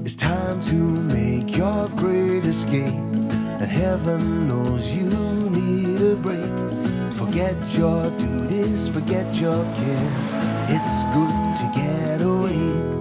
It's time to make your great escape, and heaven knows you need a break. Forget your duties, forget your cares. It's good to get away.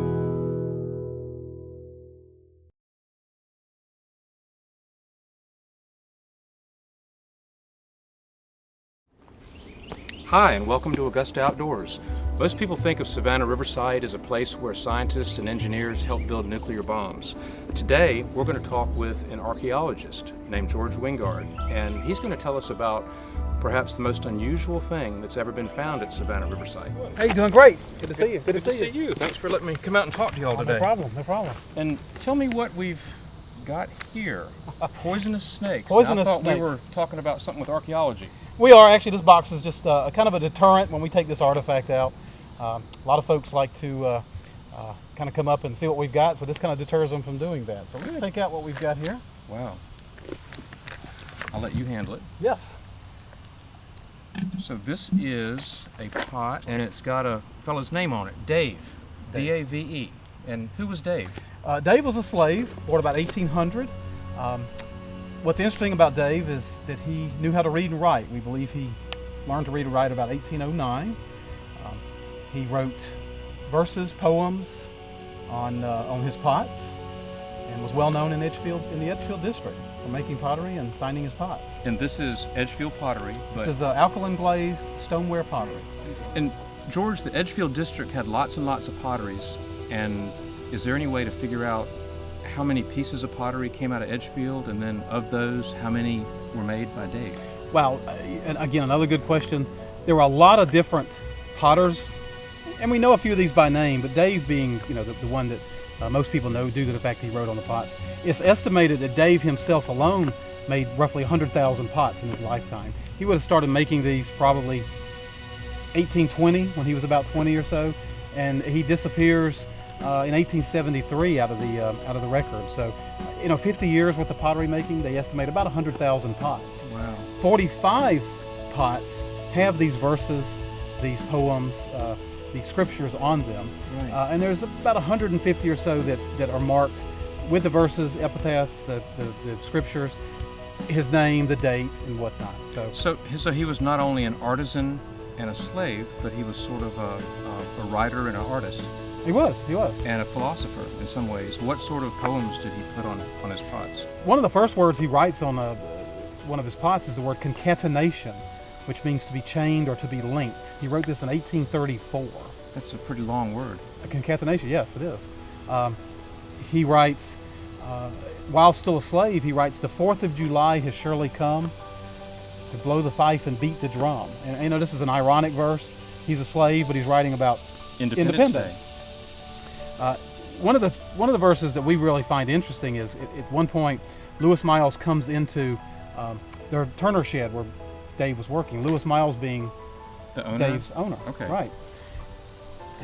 Hi, and welcome to Augusta Outdoors. Most people think of Savannah Riverside as a place where scientists and engineers help build nuclear bombs. Today, we're going to talk with an archaeologist named George Wingard, and he's going to tell us about perhaps the most unusual thing that's ever been found at Savannah Riverside. Hey, you doing great. Good to see you. Good to see you. Thanks for letting me come out and talk to y'all today. No problem, no problem. And tell me what we've got here. Poisonous snakes. Poisonous Now, I thought snakes. we were talking about something with archaeology. We are actually. This box is just kind of a deterrent when we take this artifact out. A lot of folks like to kind of come up and see what we've got, so this kind of deters them from doing that. So let's take out what we've got here. Wow. I'll let you handle it. Yes. So this is a pot, and it's got a fellow's name on it, Dave. D-A-V-E. And who was Dave? Dave was a slave, born about 1800. What's interesting about Dave is that he knew how to read and write. We believe he learned to read and write about 1809. He wrote verses, poems on his pots, and was well known in Edgefield, in the Edgefield district, for making pottery and signing his pots. And this is Edgefield pottery. This is alkaline glazed stoneware pottery. And George, the Edgefield district had lots and lots of potteries. And is there any way to figure out how many pieces of pottery came out of Edgefield, and then of those, how many were made by Dave? Well, and again, another good question. There were a lot of different potters, and we know a few of these by name, but Dave being, the one that most people know due to the fact that he wrote on the pots. It's estimated that Dave himself alone made roughly 100,000 pots in his lifetime. He would have started making these probably 1820, when he was about 20 or so, and he disappears in 1873 out of the record. So, 50 years worth of pottery making, they estimate about 100,000 pots. Wow. 45 pots have these verses, these poems, these scriptures on them. Right. And there's about 150 or so that are marked with the verses, epitaphs, the scriptures, his name, the date, and whatnot. So he was not only an artisan and a slave, but he was sort of a writer and an artist. He was. And a philosopher in some ways. What sort of poems did he put on his pots? One of the first words he writes on one of his pots is the word concatenation, which means to be chained or to be linked. He wrote this in 1834. That's a pretty long word. A concatenation, yes, it is. He writes, while still a slave, he writes, "The 4th of July has surely come to blow the fife and beat the drum." And this is an ironic verse. He's a slave, but he's writing about independence. Day. One of the verses that we really find interesting is at one point, Lewis Miles comes into their turner shed where Dave was working. Lewis Miles being the owner? Dave's owner. Okay. Right.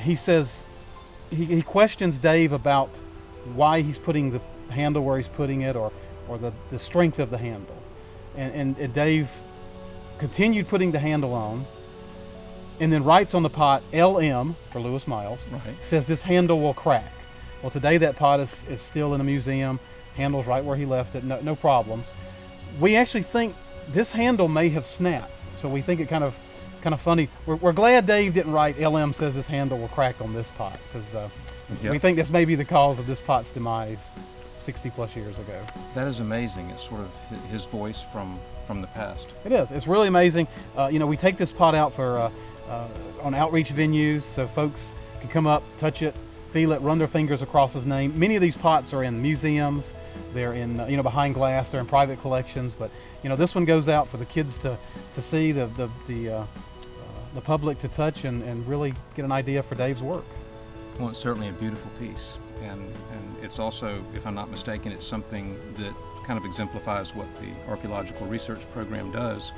He says, he questions Dave about why he's putting the handle where he's putting it, or the strength of the handle. And Dave continued putting the handle on, and then writes on the pot LM for Lewis Miles. Right. Says this handle will crack. Well, today that pot is still in a museum. Handle's right where he left it. No problems. We actually think this handle may have snapped. So we think it kind of funny. We're glad Dave didn't write LM says this handle will crack on this pot, because we think this may be the cause of this pot's demise 60 plus years ago. That is amazing. It's sort of his voice from the past. It is. It's really amazing. We take this pot out for on outreach venues, so folks can come up, touch it, feel it, run their fingers across his name. Many of these pots are in museums. They're in behind glass. They're in private collections. But this one goes out for the kids to see, the public to touch, and really get an idea for Dave's work. Well, it's certainly a beautiful piece, and it's also, if I'm not mistaken, it's something that kind of exemplifies what the archaeological research program does,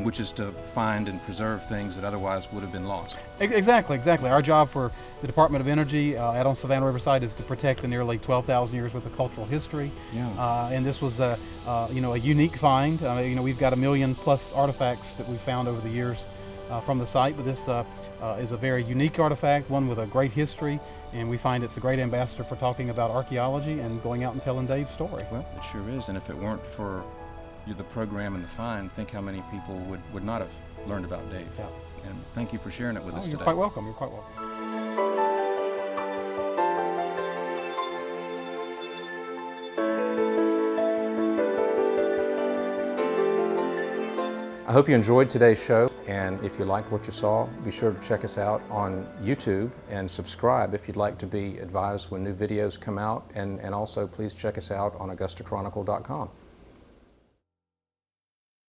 which is to find and preserve things that otherwise would have been lost. Exactly. Our job for the Department of Energy out on Savannah Riverside is to protect the nearly 12,000 years worth of cultural history. Yeah. And this was a unique find. We've got 1 million+ artifacts that we've found over the years from the site, but this is a very unique artifact, one with a great history, and we find it's a great ambassador for talking about archaeology and going out and telling Dave's story. Well, it sure is, and if it weren't for the program and the find, think how many people would not have learned about Dave. Yeah. And thank you for sharing it with us You're today. quite welcome. You're quite welcome. I hope you enjoyed today's show, and if you liked what you saw, be sure to check us out on YouTube and subscribe if you'd like to be advised when new videos come out, and also please check us out on AugustaChronicle.com.